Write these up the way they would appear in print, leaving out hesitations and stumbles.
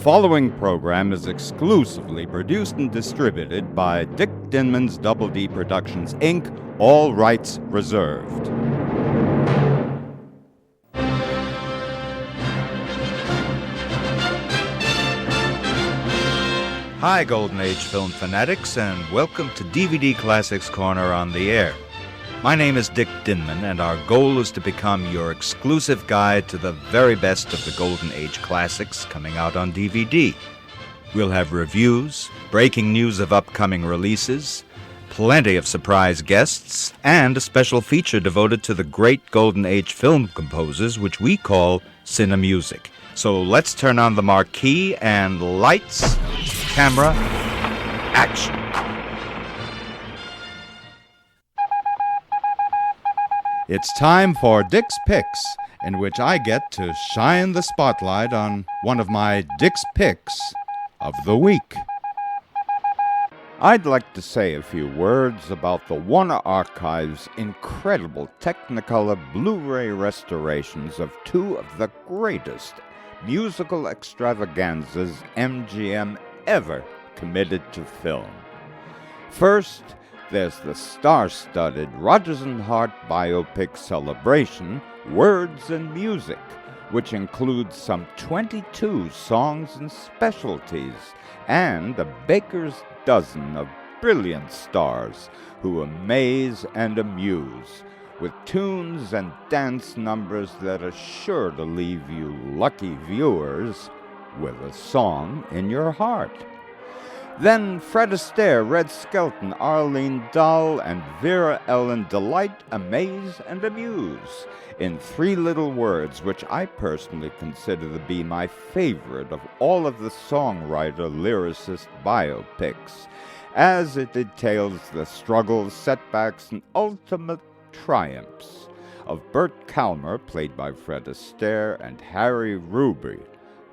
following program is exclusively produced and distributed by Dick Dinman's Double D Productions, Inc., all rights reserved. Hi, Golden Age film fanatics, and welcome to DVD Classics Corner on the Air. My name is Dick Dinman, and our goal is to become your exclusive guide to the very best of the Golden Age classics coming out on DVD. We'll have reviews, breaking news of upcoming releases, plenty of surprise guests, and a special feature devoted to the great Golden Age film composers, which we call Cinemusic. So let's turn on the marquee and lights, camera, action. It's time for Dick's Picks, in which I get to shine the spotlight on one of my Dick's Picks of the week. I'd like to say a few words about the Warner Archive's incredible Technicolor Blu-ray restorations of two of the greatest musical extravaganzas MGM ever committed to film. First, there's the star-studded Rodgers and Hart biopic celebration, Words and Music, which includes some 22 songs and specialties, and a baker's dozen of brilliant stars who amaze and amuse, with tunes and dance numbers that are sure to leave you lucky viewers with a song in your heart. Then Fred Astaire, Red Skelton, Arlene Dahl, and Vera Ellen delight, amaze, and amuse in Three Little Words, which I personally consider to be my favorite of all of the songwriter-lyricist biopics, as it details the struggles, setbacks, and ultimate triumphs of Bert Kalmer, played by Fred Astaire, and Harry Ruby,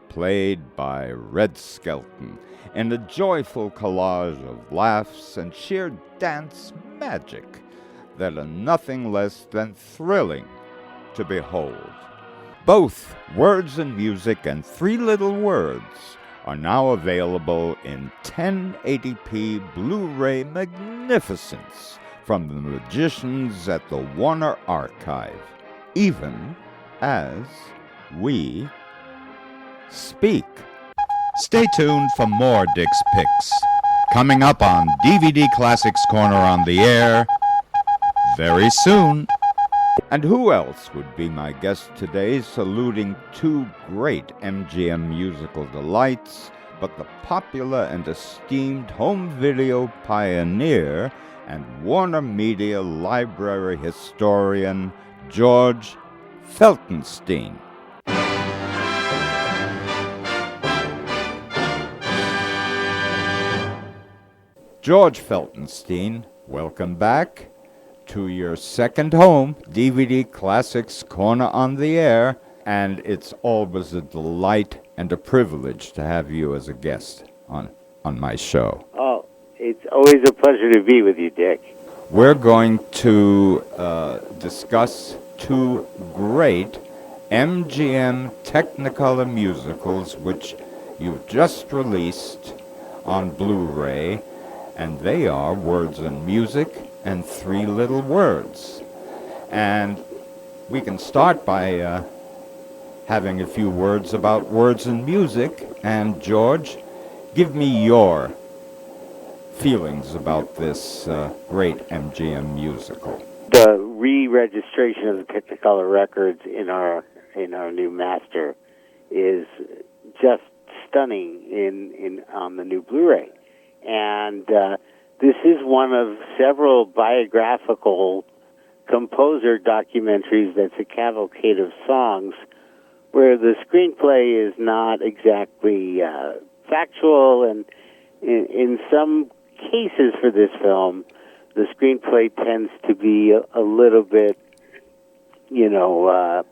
played by Red Skelton, in a joyful collage of laughs and sheer dance magic that are nothing less than thrilling to behold. Both Words and Music and Three Little Words are now available in 1080p Blu-ray magnificence from the magicians at the Warner Archive, even as we speak. Stay tuned for more Dick's Picks, coming up on DVD Classics Corner on the Air very soon. And who else would be my guest today, saluting two great MGM musical delights, but the popular and esteemed home video pioneer and Warner Media Library historian George Feltenstein. George Feltenstein, welcome back to your second home, DVD Classics Corner on the Air, and it's always a delight and a privilege to have you as a guest on my show. Oh, it's always a pleasure to be with you, Dick. We're going to discuss two great MGM Technicolor musicals which you've just released on Blu-ray, and they are Words and Music and Three Little Words. And we can start by having a few words about Words and Music. And George, give me your feelings about this great MGM musical. The re-registration of the Technicolor records in our new master is just stunning on the new Blu-ray. And this is one of several biographical composer documentaries that's a cavalcade of songs where the screenplay is not exactly factual, and in some cases for this film, the screenplay tends to be a little bit,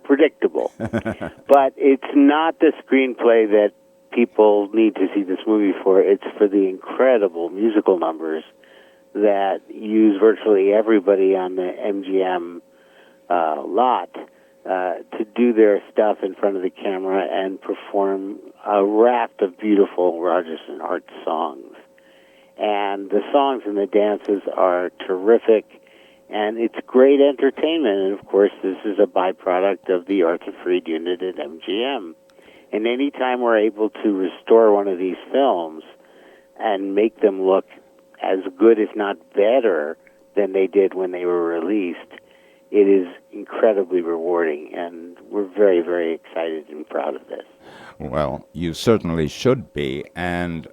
predictable. But it's not the screenplay that people need to see this movie for. It's for the incredible musical numbers that use virtually everybody on the MGM lot to do their stuff in front of the camera and perform a raft of beautiful Rodgers and Hart songs. And the songs and the dances are terrific, and it's great entertainment. And, of course, this is a byproduct of the Arthur Freed unit at MGM. And any time we're able to restore one of these films and make them look as good, if not better, than they did when they were released, it is incredibly rewarding, and we're very, very excited and proud of this. Well, you certainly should be, and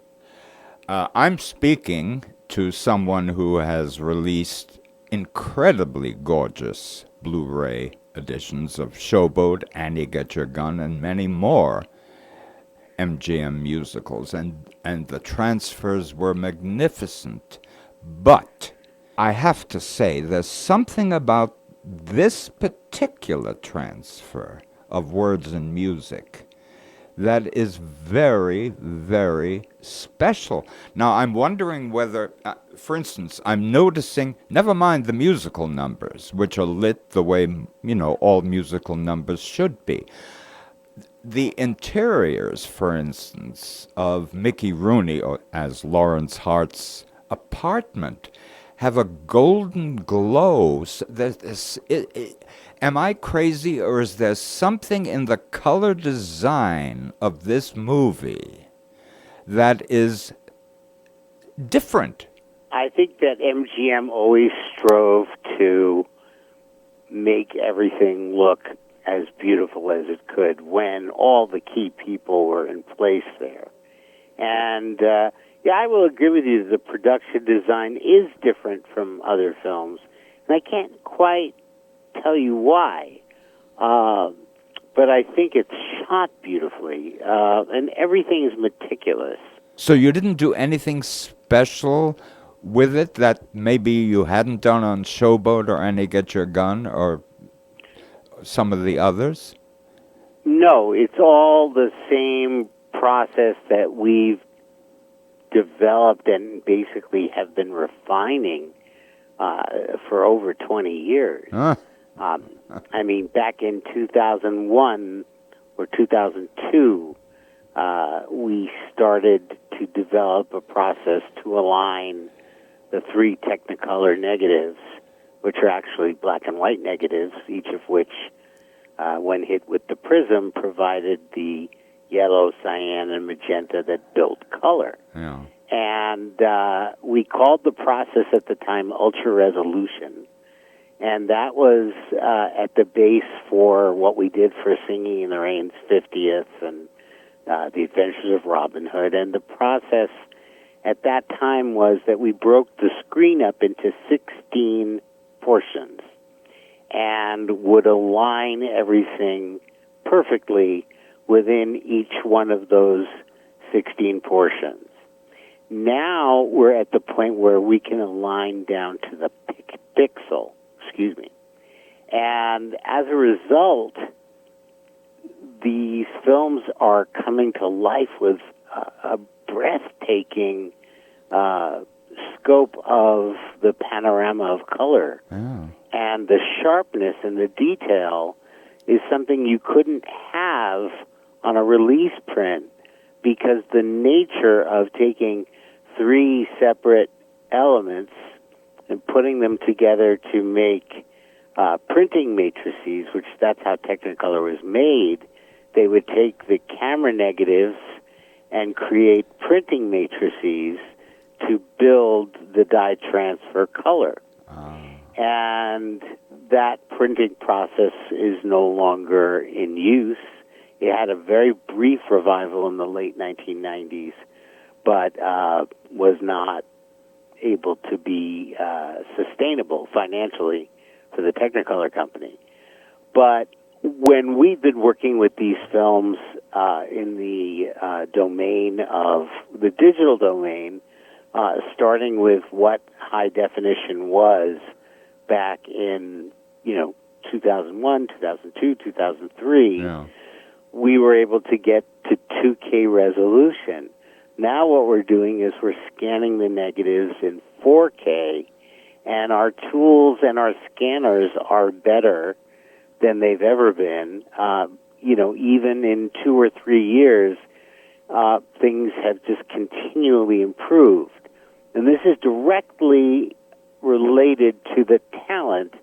I'm speaking to someone who has released incredibly gorgeous Blu-ray editions of Showboat, Annie Get Your Gun, and many more MGM musicals, and the transfers were magnificent. But I have to say, there's something about this particular transfer of words and music that is very, very special. Now, I'm wondering whether, for instance, I'm noticing, never mind the musical numbers, which are lit the way, all musical numbers should be. The interiors, for instance, of Mickey Rooney, or as Lawrence Hart's apartment, have a golden glow. Am I crazy, or is there something in the color design of this movie that is different? I think that MGM always strove to make everything look as beautiful as it could when all the key people were in place there. And I will agree with you that the production design is different from other films, and I can't quite tell you why. But I think it's shot beautifully, and everything is meticulous. So you didn't do anything special with it that maybe you hadn't done on Showboat or Annie Get Your Gun or some of the others? No, it's all the same process that we've developed and basically have been refining for over 20 years. Huh. I mean, back in 2001 or 2002, we started to develop a process to align the 3 Technicolor negatives, which are actually black and white negatives, each of which, when hit with the prism, provided the yellow, cyan, and magenta that built color. Yeah. And we called the process at the time ultra resolution. And that was at the base for what we did for Singing in the Rain's 50th and The Adventures of Robin Hood. And the process at that time was that we broke the screen up into 16 portions and would align everything perfectly within each one of those 16 portions. Now we're at the point where we can align down to the pixel. And as a result, these films are coming to life with a breathtaking scope of the panorama of color. Oh. And the sharpness and the detail is something you couldn't have on a release print, because the nature of taking 3 separate elements and putting them together to make printing matrices, which that's how Technicolor was made. They would take the camera negatives and create printing matrices to build the dye transfer color. And that printing process is no longer in use. It had a very brief revival in the late 1990s, but was not able to be sustainable financially for the Technicolor company. But when we've been working with these films in the domain of the digital domain, starting with what high definition was back in 2001, 2002, 2003, Yeah. we were able to get to 2K resolution. Now what we're doing is we're scanning the negatives in 4K, and our tools and our scanners are better than they've ever been. Even in 2 or 3 years, things have just continually improved. And this is directly related to the talent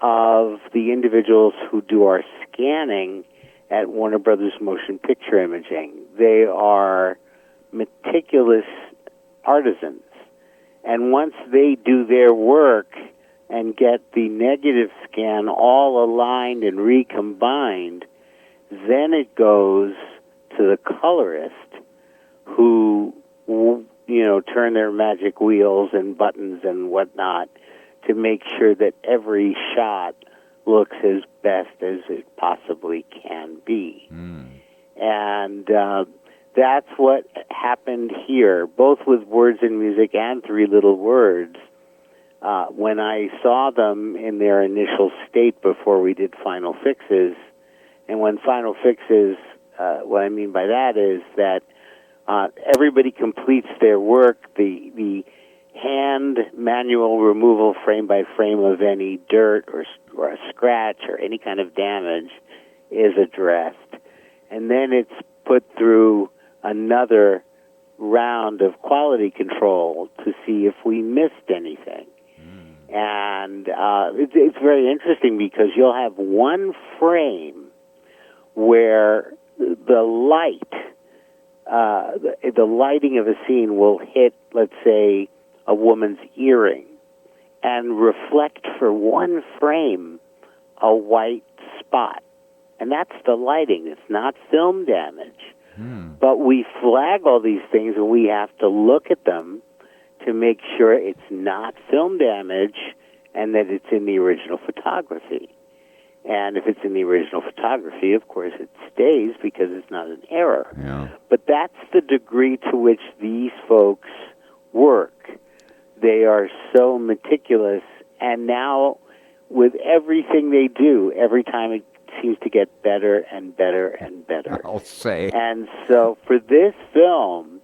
of the individuals who do our scanning at Warner Brothers Motion Picture Imaging. They are meticulous artisans. And once they do their work and get the negative scan all aligned and recombined, then it goes to the colorist who, turn their magic wheels and buttons and whatnot to make sure that every shot looks as best as it possibly can be. And that's what happened here, both with Words and Music and Three Little Words. When I saw them in their initial state before we did final fixes, and when final fixes, what I mean by that is that everybody completes their work, the hand manual removal frame by frame of any dirt or a scratch or any kind of damage is addressed. And then it's put through another round of quality control to see if we missed anything. And it's very interesting because you'll have one frame where the lighting of a scene will hit, let's say, a woman's earring and reflect for one frame a white spot. And that's the lighting. It's not film damage. But we flag all these things and we have to look at them to make sure it's not film damage and that it's in the original photography. And if it's in the original photography, of course, it stays because it's not an error. Yeah. But that's the degree to which these folks work. They are so meticulous, and now with everything they do, every time it seems to get better and better and better. I'll say. And so for this film,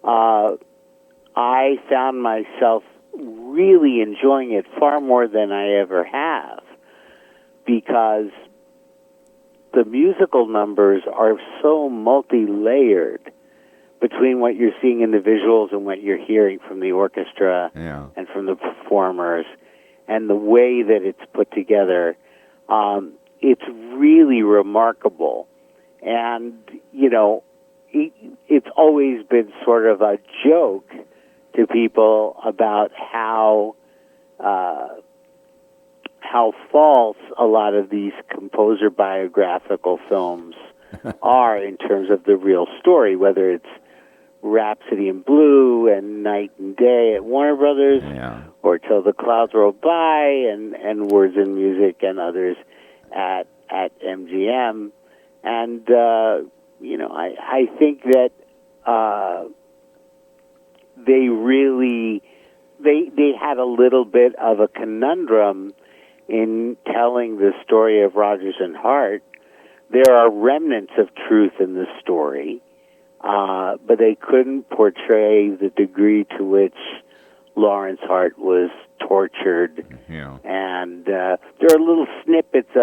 I found myself really enjoying it far more than I ever have, because the musical numbers are so multi-layered between what you're seeing in the visuals and what you're hearing from the orchestra and from the performers, and the way that it's put together. It's really remarkable. And, it's always been sort of a joke to people about how false a lot of these composer biographical films are in terms of the real story, whether it's Rhapsody in Blue and Night and Day at Warner Brothers, or Till the Clouds Roll By and Words and Music and others at MGM. And, I think that they really, they had a little bit of a conundrum in telling the story of Rodgers and Hart. There are remnants of truth in the story, but they couldn't portray the degree to which Lawrence Hart was tortured. And there are little snippets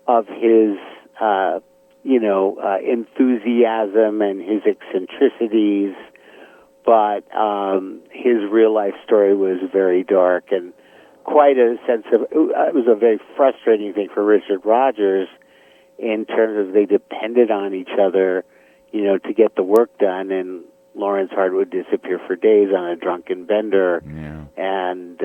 of his, enthusiasm and his eccentricities, but his real life story was very dark and quite a sense of, it was a very frustrating thing for Richard Rodgers in terms of they depended on each other, to get the work done, and Lawrence Hart would disappear for days on a drunken bender, and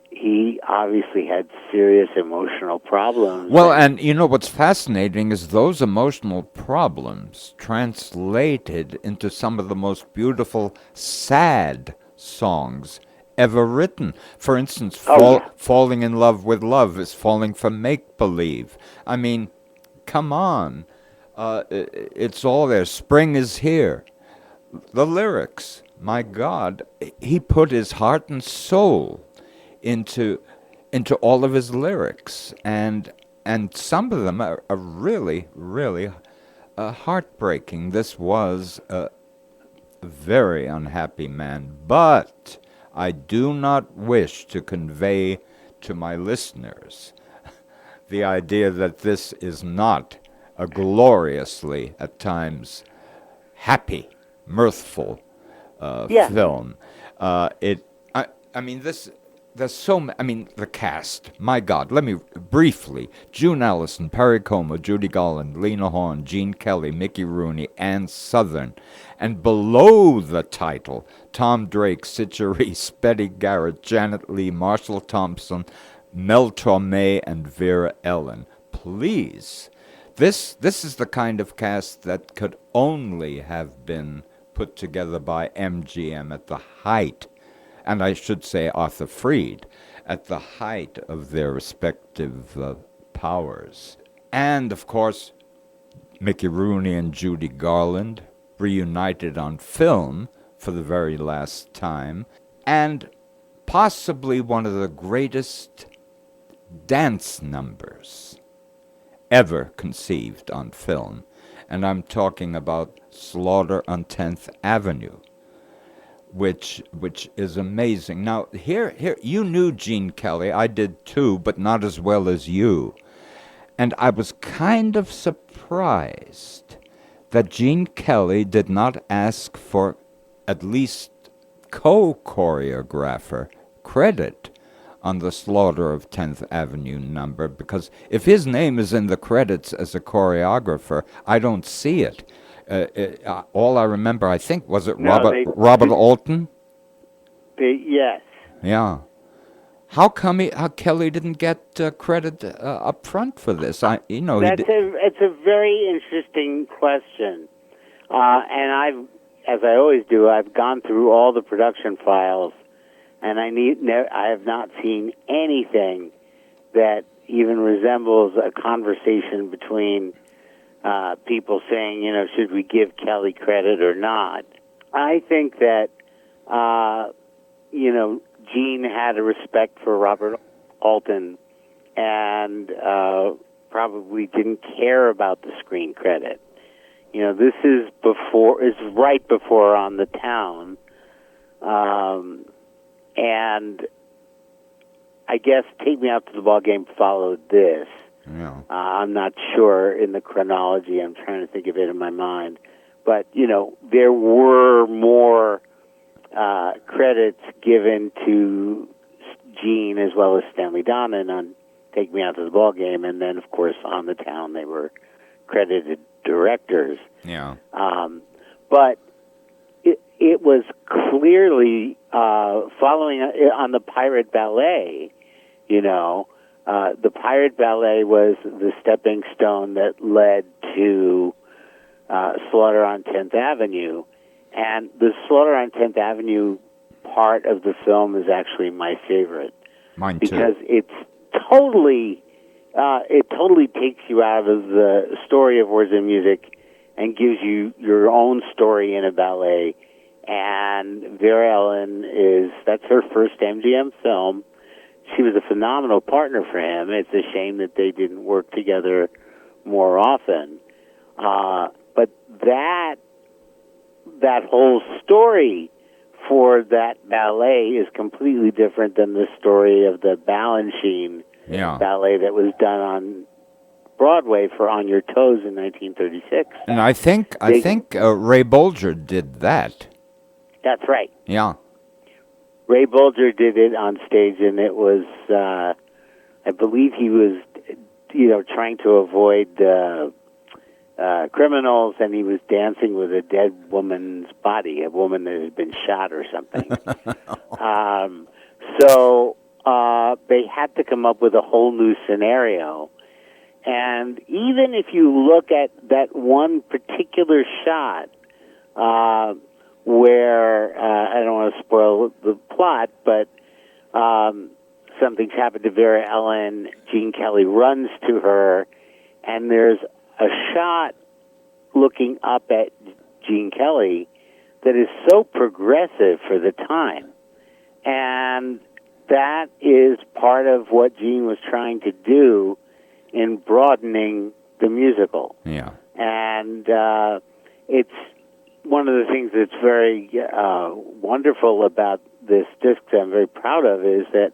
he obviously had serious emotional problems. Well, and what's fascinating is those emotional problems translated into some of the most beautiful, sad songs ever written. For instance, Falling in Love with Love is falling for make-believe. I mean, come on. It's all there. Spring is here. The lyrics, my God, he put his heart and soul into all of his lyrics, and some of them are really, really heartbreaking. This was a very unhappy man, but I do not wish to convey to my listeners the idea that this is not a gloriously, at times, happy, mirthful Yeah. film. I mean, there's I mean, the cast. My God, let me briefly: June Allison, Perry Como, Judy Garland, Lena Horne, Gene Kelly, Mickey Rooney, Ann Sothern, and below the title, Tom Drake, Sid Charisse, Betty Garrett, Janet Leigh, Marshall Thompson, Mel Torme, and Vera Ellen. Please, this is the kind of cast that could only have been put together by MGM at the height, and I should say Arthur Freed, at the height of their respective powers. And, of course, Mickey Rooney and Judy Garland reunited on film for the very last time, and possibly one of the greatest dance numbers ever conceived on film. And I'm talking about Slaughter on 10th Avenue, which is amazing. Now, here, you knew Gene Kelly. I did too, but not as well as you. And I was kind of surprised that Gene Kelly did not ask for at least co-choreographer credit on the Slaughter of 10th Avenue number, because if his name is in the credits as a choreographer, I don't see it. All I remember, I think, was it Robert Alton? Yes. Yeah. How come how Kelly didn't get credit up front for this? It's a very interesting question, and as I always do, I've gone through all the production files, and I have not seen anything that even resembles a conversation between people saying, should we give Kelly credit or not? I think that, Gene had a respect for Robert Alton and probably didn't care about the screen credit. This is right before On the Town. And I guess Take Me Out to the Ball Game followed this. Yeah. I'm not sure in the chronology. I'm trying to think of it in my mind. But, there were more credits given to Gene as well as Stanley Donen on Take Me Out to the Ball Game. And then, of course, On the Town, they were credited directors. Yeah. But it was clearly following on the Pirate Ballet, the Pirate Ballet was the stepping stone that led to Slaughter on 10th Avenue. And the Slaughter on 10th Avenue part of the film is actually my favorite. Mine too. Because it totally takes you out of the story of Words and Music and gives you your own story in a ballet. And Vera Ellen that's her first MGM film. She was a phenomenal partner for him. It's a shame that they didn't work together more often. But that whole story for that ballet is completely different than the story of the Balanchine ballet that was done on Broadway for On Your Toes in 1936. And I think Ray Bolger did that. That's right. Yeah. Ray Bolger did it on stage, and it was, I believe he was, trying to avoid criminals, and he was dancing with a dead woman's body, a woman that had been shot or something. So they had to come up with a whole new scenario. And even if you look at that one particular shot, where, I don't want to spoil the plot, but something's happened to Vera Ellen, Gene Kelly runs to her, and there's a shot looking up at Gene Kelly that is so progressive for the time. And that is part of what Gene was trying to do in broadening the musical. Yeah. And it's one of the things that's very wonderful about this disc that I'm very proud of is that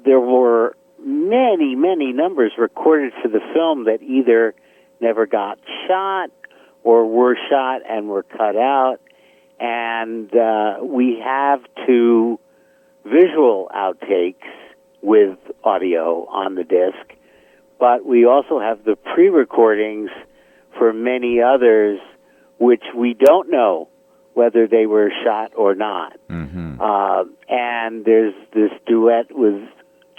there were many, many numbers recorded for the film that either never got shot or were shot and were cut out. And we have 2 visual outtakes with audio on the disc, but we also have the pre-recordings for many others, which we don't know whether they were shot or not. Mm-hmm. And there's this duet with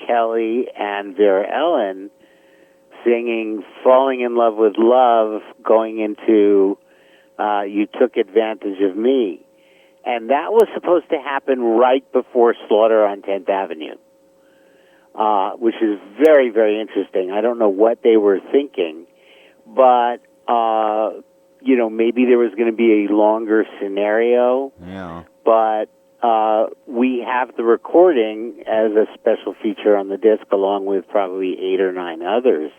Kelly and Vera Ellen singing Falling in Love with Love, going into You Took Advantage of Me. And that was supposed to happen right before Slaughter on 10th Avenue, which is very, very interesting. I don't know what they were thinking, but, maybe there was going to be a longer scenario. Yeah. But we have the recording as a special feature on the disc, along with probably 8 or 9 others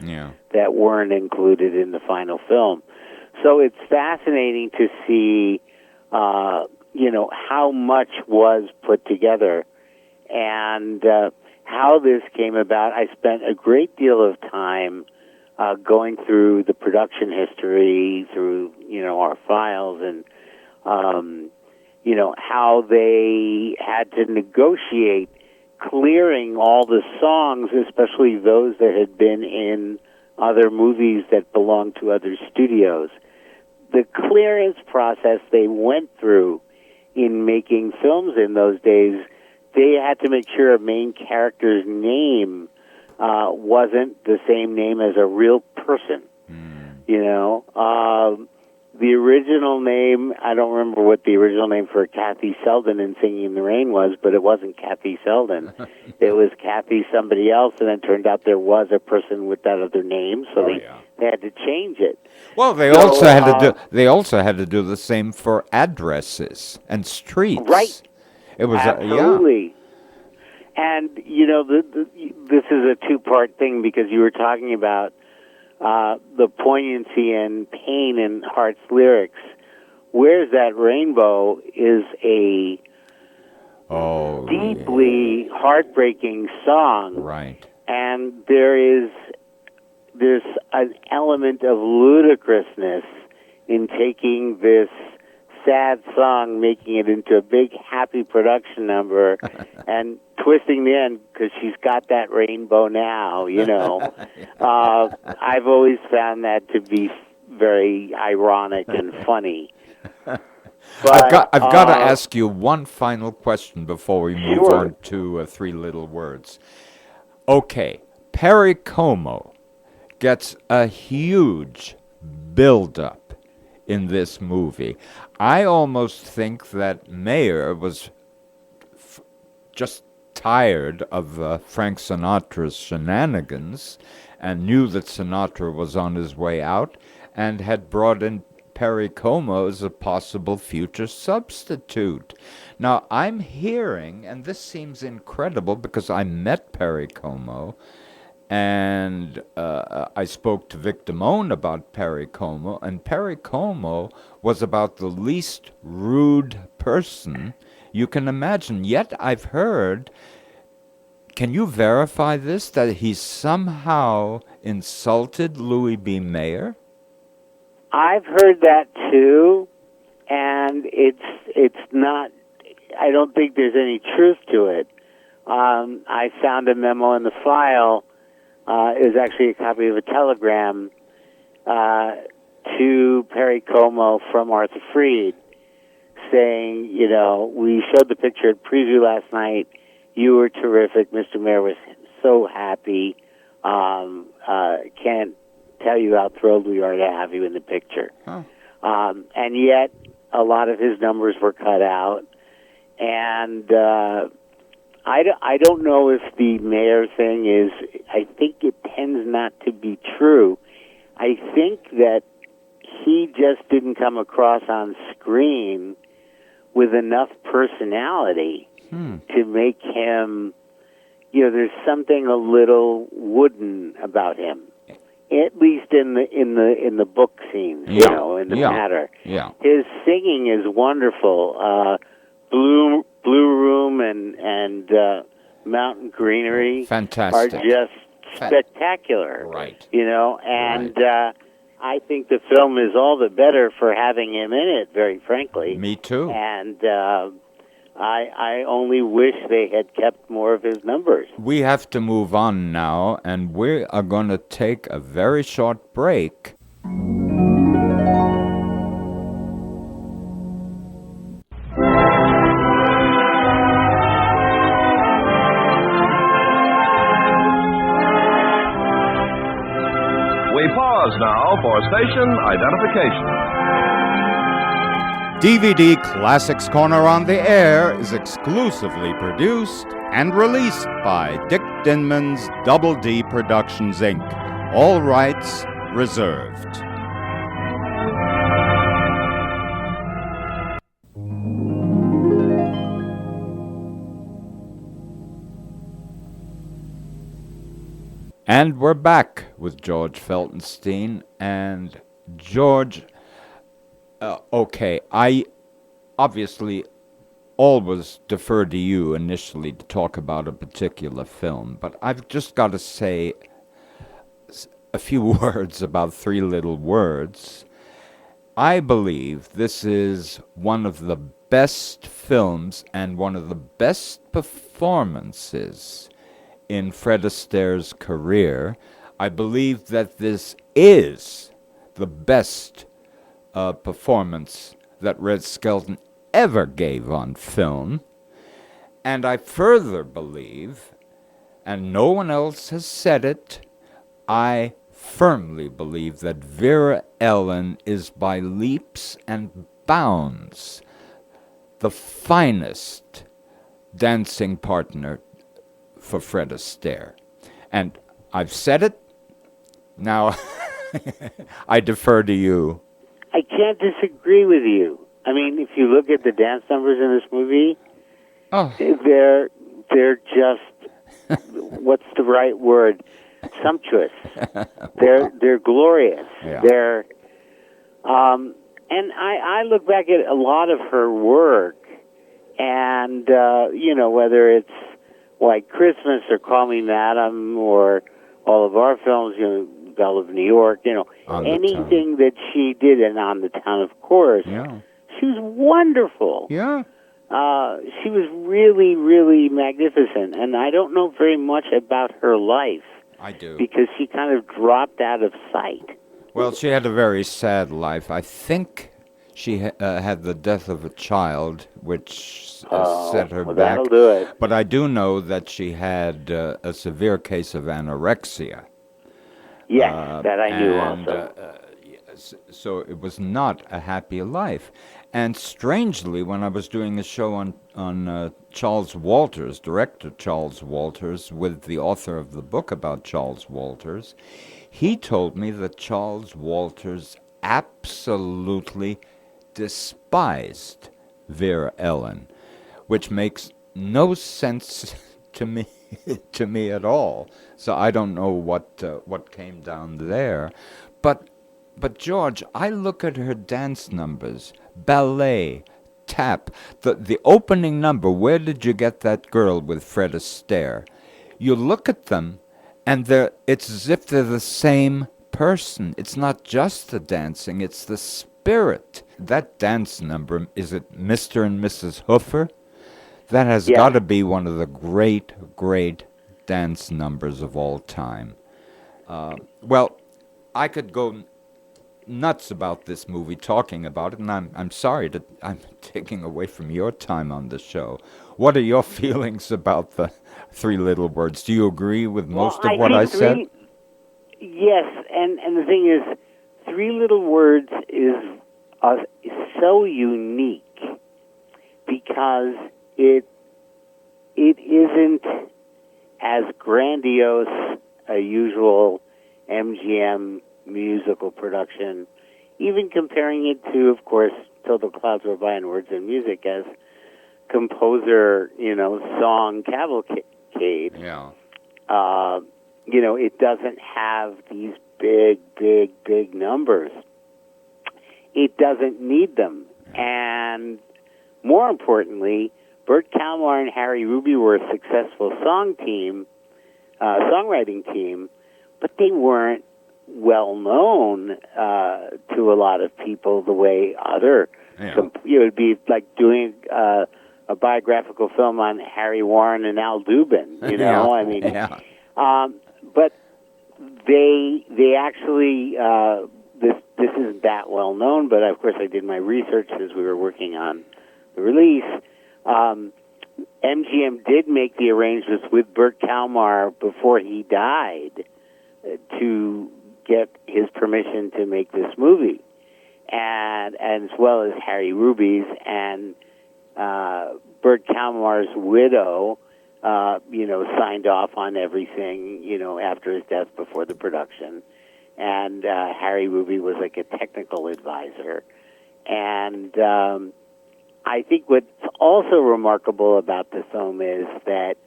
that weren't included in the final film. So it's fascinating to see, how much was put together and how this came about. I spent a great deal of time going through the production history, through, our files, and, how they had to negotiate clearing all the songs, especially those that had been in other movies that belonged to other studios. The clearance process they went through in making films in those days, they had to make sure a main character's name wasn't the same name as a real person. The original name, I don't remember what the original name for Kathy Selden in Singing in the Rain was, but it wasn't Kathy Selden. It was Kathy somebody else, and it turned out there was a person with that other name, so they had to change it. Well, they also had to do the same for addresses and streets. Right. It was absolutely. And this is a 2-part thing, because you were talking about the poignancy and pain in Hart's lyrics. Where's That Rainbow is a deeply heartbreaking song. Right. And there's an element of ludicrousness in taking this sad song, making it into a big happy production number, and twisting the end because she's got that rainbow now. I've always found that to be very ironic and funny. But, I've got to ask you one final question before we move on to 3 Little Words. Okay, Perry Como gets a huge build-up in this movie. I almost think that Mayer was just tired of Frank Sinatra's shenanigans and knew that Sinatra was on his way out and had brought in Perry Como as a possible future substitute. Now, I'm hearing, and this seems incredible because I met Perry Como, and I spoke to Vic Damone about Perry Como, and Perry Como was about the least rude person you can imagine. Yet I've heard, can you verify this, that he somehow insulted Louis B. Mayer? I've heard that too, and it's not, I don't think there's any truth to it. I found a memo in the file. It was actually a copy of a telegram to Perry Como from Arthur Freed saying, we showed the picture at preview last night. You were terrific. Mr. Mayor was so happy. Can't tell you how thrilled we are to have you in the picture. Huh. And yet, a lot of his numbers were cut out. And I don't know if the mayor thing is, I think it tends not to be true. I think that he just didn't come across on screen with enough personality to make him, there's something a little wooden about him. At least in the book scenes, in the matter. Yeah. His singing is wonderful. Blue Room and Mountain Greenery Fantastic. are just spectacular. Right. And I think the film is all the better for having him in it, very frankly. Me too. And I only wish they had kept more of his numbers. We have to move on now, and we are going to take a very short break. We pause now for station identification. DVD Classics Corner on the Air is exclusively produced and released by Dick Dinman's Double D Productions, Inc. All rights reserved. And we're back with George Feltenstein. And George, okay, I obviously always defer to you initially to talk about a particular film, but I've just got to say a few words about Three Little Words. I believe this is one of the best films and one of the best performances in Fred Astaire's career. I believe that this is the best performance that Red Skelton ever gave on film. And I further believe, and no one else has said it, I firmly believe that Vera Ellen is by leaps and bounds the finest dancing partner for Fred Astaire. And I've said it, now I defer to you. I can't disagree with you. I mean, if you look at the dance numbers in this movie, they're just, what's the right word? Sumptuous. They're glorious. Yeah. They're, and I look back at a lot of her work, and whether it's White Christmas or Call Me Madam or all of our films, Belle of New York, anything that she did, and On the Town, of course. Yeah. She was wonderful. Yeah. She was really, really magnificent, and I don't know very much about her life. I do. Because she kind of dropped out of sight. Well, she had a very sad life. I think she had the death of a child, which set her back. That'll do it. But I do know that she had a severe case of anorexia. Yes, that I knew also. So it was not a happy life. And strangely, when I was doing a show on Charles Walters, director Charles Walters, with the author of the book about Charles Walters, he told me that Charles Walters absolutely despised Vera Ellen, which makes no sense to me at all. So I don't know what came down there, but George, I look at her dance numbers, ballet, tap, the opening number. Where did you get that girl with Fred Astaire? You look at them, and it's as if they're the same person. It's not just the dancing; it's the spirit. That dance number, is it Mr. and Mrs. Hoofer? That has got to be one of the great, great dance numbers of all time. Well, I could go nuts about this movie, talking about it, and I'm sorry that I'm taking away from your time on the show. What are your feelings about the Three Little Words? Do you agree with most of what I said? Yes, and the thing is, Three Little Words is so unique because it isn't as grandiose a usual MGM musical production, even comparing it to, of course, Till the Clouds Roll By and Words and Music as composer, song cavalcade. Yeah. It doesn't have these big, big, big numbers. It doesn't need them. And more importantly, Bert Kalmar and Harry Ruby were a successful songwriting team, but they weren't well known to a lot of people the way other. It would be like doing a biographical film on Harry Warren and Al Dubin. You know, I mean, but they actually this isn't that well known. But of course, I did my research as we were working on the release. MGM did make the arrangements with Burt Kalmar before he died to get his permission to make this movie, and as well as Harry Ruby's and Burt Kalmar's widow, signed off on everything, after his death before the production, and Harry Ruby was like a technical advisor, and I think what's also remarkable about the film is that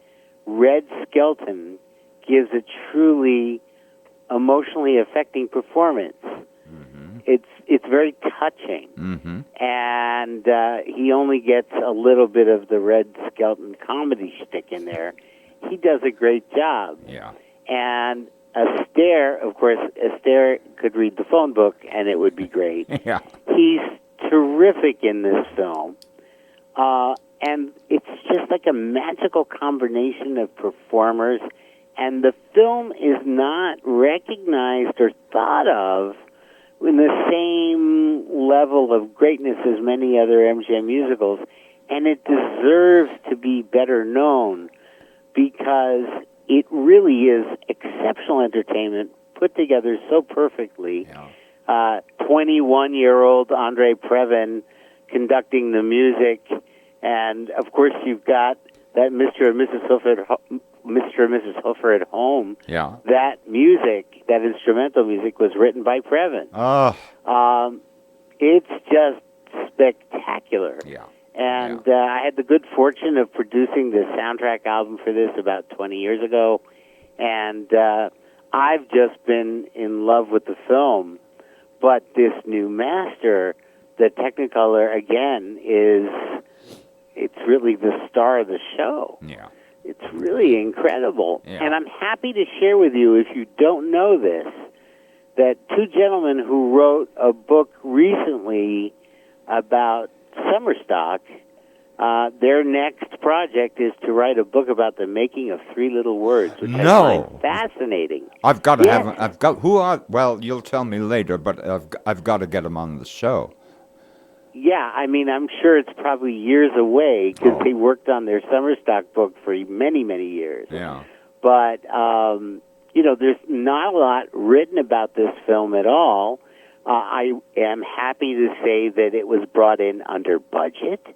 Red Skelton gives a truly emotionally affecting performance. Mm-hmm. It's very touching, mm-hmm. and he only gets a little bit of the Red Skelton comedy shtick in there. He does a great job. Yeah. And Astaire, of course, Astaire could read the phone book, and it would be great. Yeah. He's terrific in this film. And it's just like a magical combination of performers, and the film is not recognized or thought of in the same level of greatness as many other MGM musicals, and it deserves to be better known because it really is exceptional entertainment put together so perfectly. Yeah. 21-year-old Andre Previn conducting the music, and of course you've got that Mr. and Mrs. Hoofer at Home. Yeah. That music, that instrumental music, was written by Previn. Oh. It's just spectacular. Yeah. And I had the good fortune of producing the soundtrack album for this about 20 years ago, and I've just been in love with the film. But this new master, the Technicolor, again, it's really the star of the show. Yeah. It's really incredible. Yeah. And I'm happy to share with you, if you don't know this, that two gentlemen who wrote a book recently about summer stock, their next project is to write a book about the making of Three Little Words, which I find fascinating. I've got to have. Who are? Well, you'll tell me later, but I've got to get them on the show. Yeah, I mean, I'm sure it's probably years away because they worked on their summer stock book for many, many years. Yeah. But there's not a lot written about this film at all. I am happy to say that it was brought in under budget,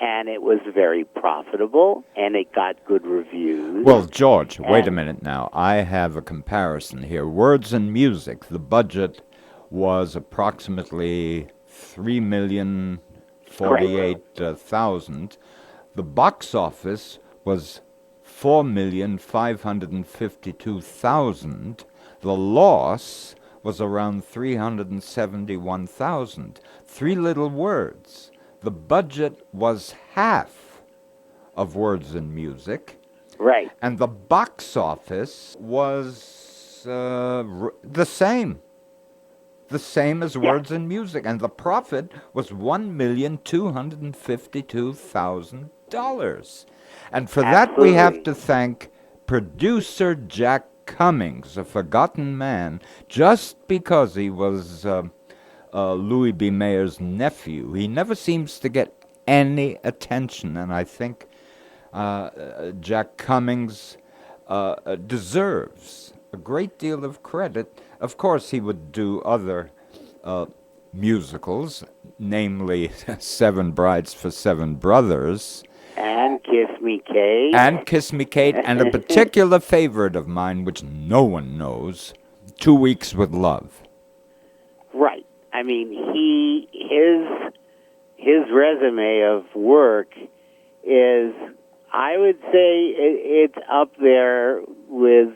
and it was very profitable, and it got good reviews. Well, George, wait a minute now. I have a comparison here. Words and music, the budget was approximately $3,048,000. The box office was $4,552,000. The loss was around $371,000. Three Little Words. The budget was half of Words and Music. Right. And the box office was the same. The same as Words and Music. And the profit was $1,252,000. And for that we have to thank producer Jack Cummings, a forgotten man, just because he was Louis B. Mayer's nephew. He never seems to get any attention, and I think Jack Cummings deserves a great deal of credit. Of course, he would do other musicals, namely Seven Brides for Seven Brothers. And Kiss Me, Kate. And Kiss Me, Kate, and a particular favorite of mine, which no one knows, 2 Weeks with Love. Right. I mean, his resume of work is, I would say, it's up there with,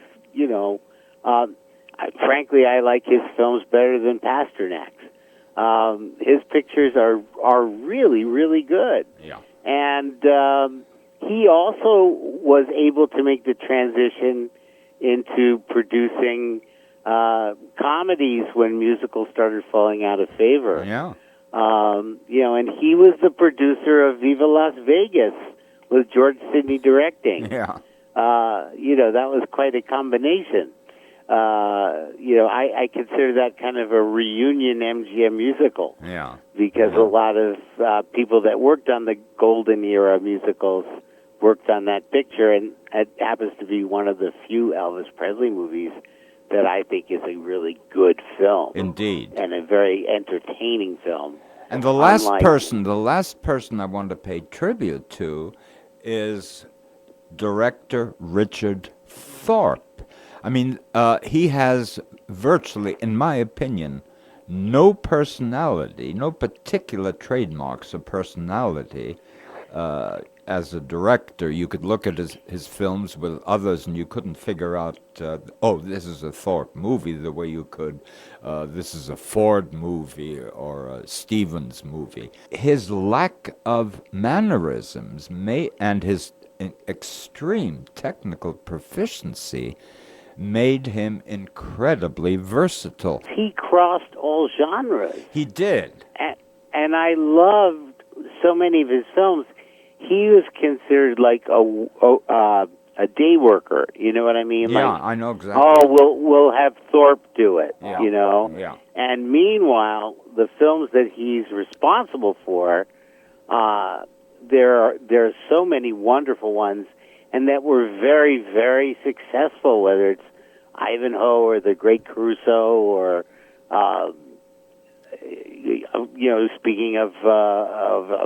frankly, I like his films better than Pasternak's. His pictures are really, really good. Yeah. And he also was able to make the transition into producing comedies when musicals started falling out of favor. Yeah. And he was the producer of Viva Las Vegas with George Sidney directing. Yeah. That was quite a combination. I consider that kind of a reunion MGM musical. Yeah. Because a lot of people that worked on the golden era musicals worked on that picture, and it happens to be one of the few Elvis Presley movies that I think is a really good film. Indeed. And a very entertaining film. And the last person I want to pay tribute to is director Richard Thorpe. I mean, he has virtually, in my opinion, no personality, no particular trademarks of personality. As a director, you could look at his films with others and you couldn't figure out, this is a Thorpe movie the way you could, this is a Ford movie or a Stevens movie. His lack of mannerisms and his extreme technical proficiency made him incredibly versatile. He crossed all genres. He did. And I loved so many of his films. He was considered like a day worker. You know what I mean? Yeah, like, I know exactly. We'll have Thorpe do it. Yeah. You know. Yeah. And meanwhile, the films that he's responsible for, there are so many wonderful ones, and that were very, very successful. Whether it's Ivanhoe or The Great Caruso, or speaking of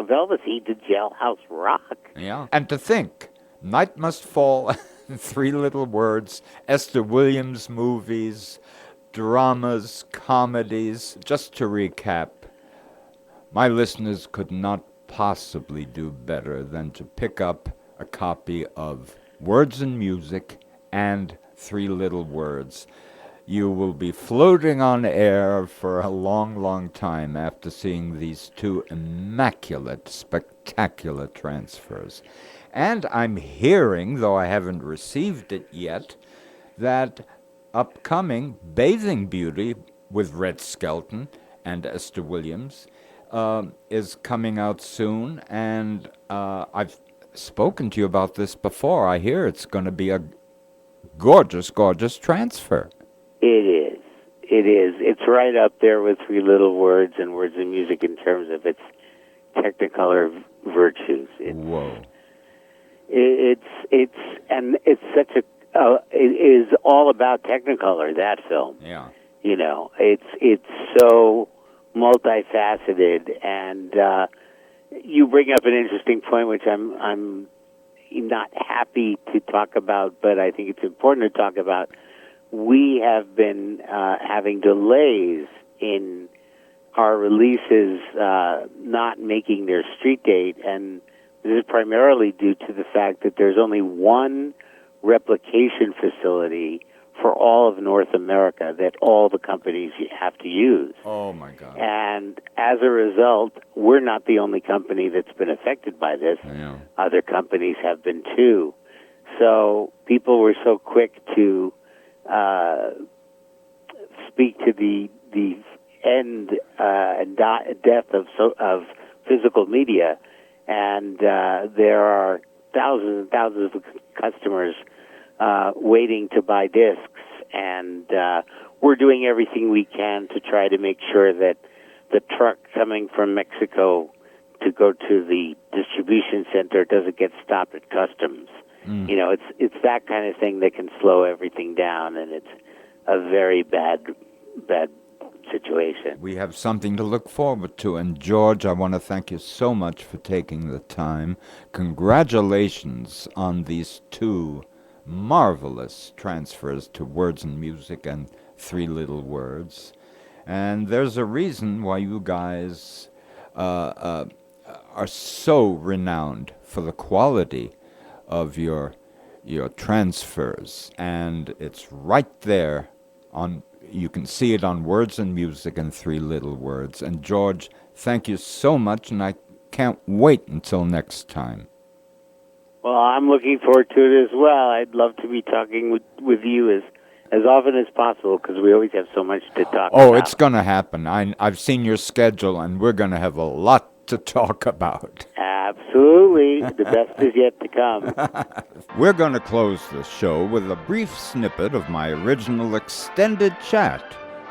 Elvis, he did Jailhouse Rock. Yeah. And to think, Night Must Fall, Three Little Words, Esther Williams movies, dramas, comedies. Just to recap, my listeners could not possibly do better than to pick up a copy of Words and Music and Three Little Words. You will be floating on air for a long, long time after seeing these two immaculate, spectacular transfers. And I'm hearing, though I haven't received it yet, that upcoming Bathing Beauty with Red Skelton and Esther Williams is coming out soon. And I've spoken to you about this before. I hear it's going to be a gorgeous, gorgeous transfer. It is. It's right up there with Three Little Words and Words and Music in terms of its Technicolor virtues. Whoa. It's such a. It is all about Technicolor, that film. Yeah. It's so multifaceted, and you bring up an interesting point, which I'm not happy to talk about, but I think it's important to talk about. We have been having delays in our releases not making their street date, and this is primarily due to the fact that there's only one replication facility for all of North America that all the companies have to use. Oh, my God. And as a result, we're not the only company that's been affected by this. Yeah. Other companies have been too. So people were so quick to speak to the end and death of physical media, and there are thousands and thousands of customers waiting to buy discs, and we're doing everything we can to try to make sure that the truck coming from Mexico to go to the distribution center doesn't get stopped at customs. It's that kind of thing that can slow everything down, and it's a very bad situation. We have something to look forward to. And George, I want to thank you so much for taking the time. Congratulations on these two marvelous transfers to Words and Music and Three Little Words. And there's a reason why you guys are so renowned for the quality of your transfers, and it's right there on. You can see it on Words and Music and Three Little Words. And George, thank you so much, and I can't wait until next time. Well, I'm looking forward to it as well. I'd love to be talking with you As often as possible, because we always have so much to talk about. Oh, it's going to happen. I've seen your schedule, and we're going to have a lot to talk about. Absolutely. The best is yet to come. We're going to close the show with a brief snippet of my original extended chat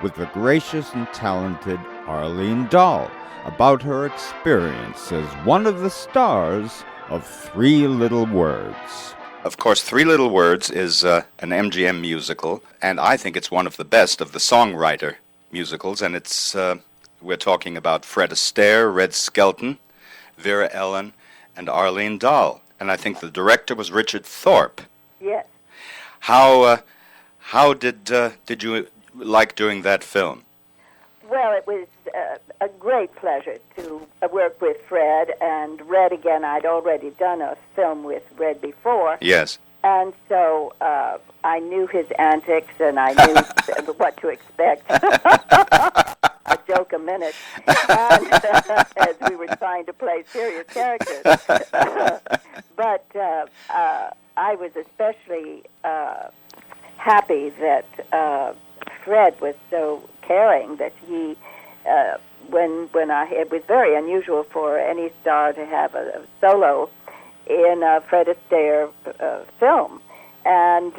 with the gracious and talented Arlene Dahl about her experience as one of the stars of Three Little Words. Of course, Three Little Words is an MGM musical, and I think it's one of the best of the songwriter musicals, and it's we're talking about Fred Astaire, Red Skelton, Vera Ellen, and Arlene Dahl. And I think the director was Richard Thorpe. Yes. How did you like doing that film? Well, it was a great pleasure to work with Fred, and Red again. I'd already done a film with Red before. Yes. And so I knew his antics, and I knew what to expect. A joke a minute, and, as we were trying to play serious characters. But I was especially happy that Fred was so caring that he, it was very unusual for any star to have a solo in a Fred Astaire film, and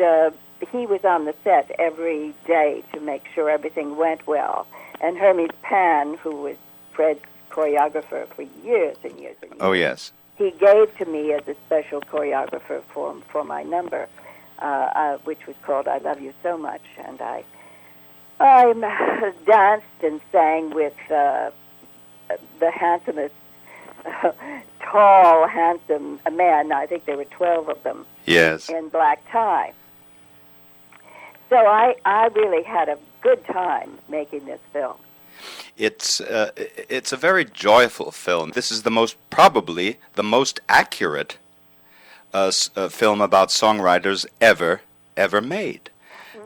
he was on the set every day to make sure everything went well. And Hermes Pan, who was Fred's choreographer for years and years and years. Oh, yes. He gave to me as a special choreographer for my number, which was called "I Love You So Much," and I danced and sang with the handsomest, tall, handsome men. I think there were 12 of them. Yes. In black tie. So I really had a good time making this film. It's a very joyful film. This is probably the most accurate film about songwriters ever made.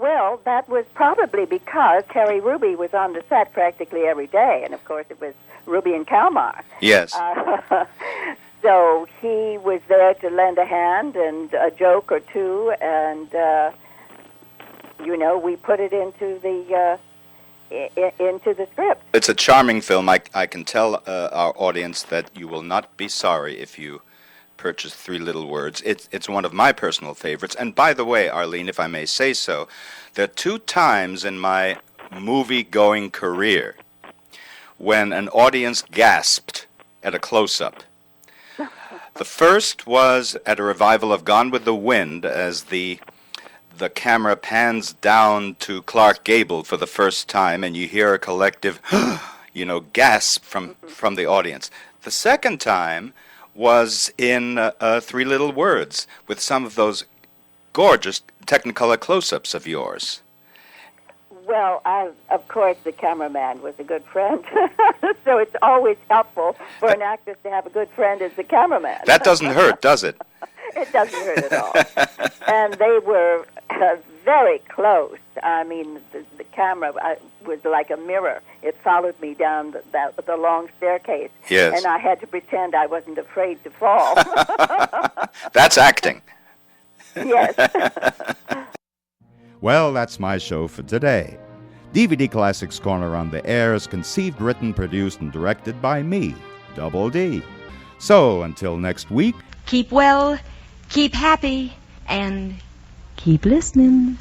Well, that was probably because Terry Ruby was on the set practically every day, and of course it was Ruby and Kalmar. Yes. So he was there to lend a hand and a joke or two, and we put it into the script. It's a charming film. I can tell our audience that you will not be sorry if you purchase Three Little Words. It's one of my personal favorites. And by the way, Arlene, if I may say so, there are 2 times in my movie-going career when an audience gasped at a close-up. The first was at a revival of Gone with the Wind, as the camera pans down to Clark Gable for the first time, and you hear a collective, gasp from the audience. The second time was in Three Little Words, with some of those gorgeous Technicolor close-ups of yours. Well, of course, the cameraman was a good friend, so it's always helpful for an actress to have a good friend as the cameraman. That doesn't hurt, does it? It doesn't hurt at all. And they were very close. I mean, the camera was like a mirror. It followed me down the long staircase. Yes. And I had to pretend I wasn't afraid to fall. That's acting. Yes. Well, that's my show for today. DVD Classics Corner on the Air is conceived, written, produced, and directed by me, Double D. So, until next week, keep well, keep happy, and keep listening.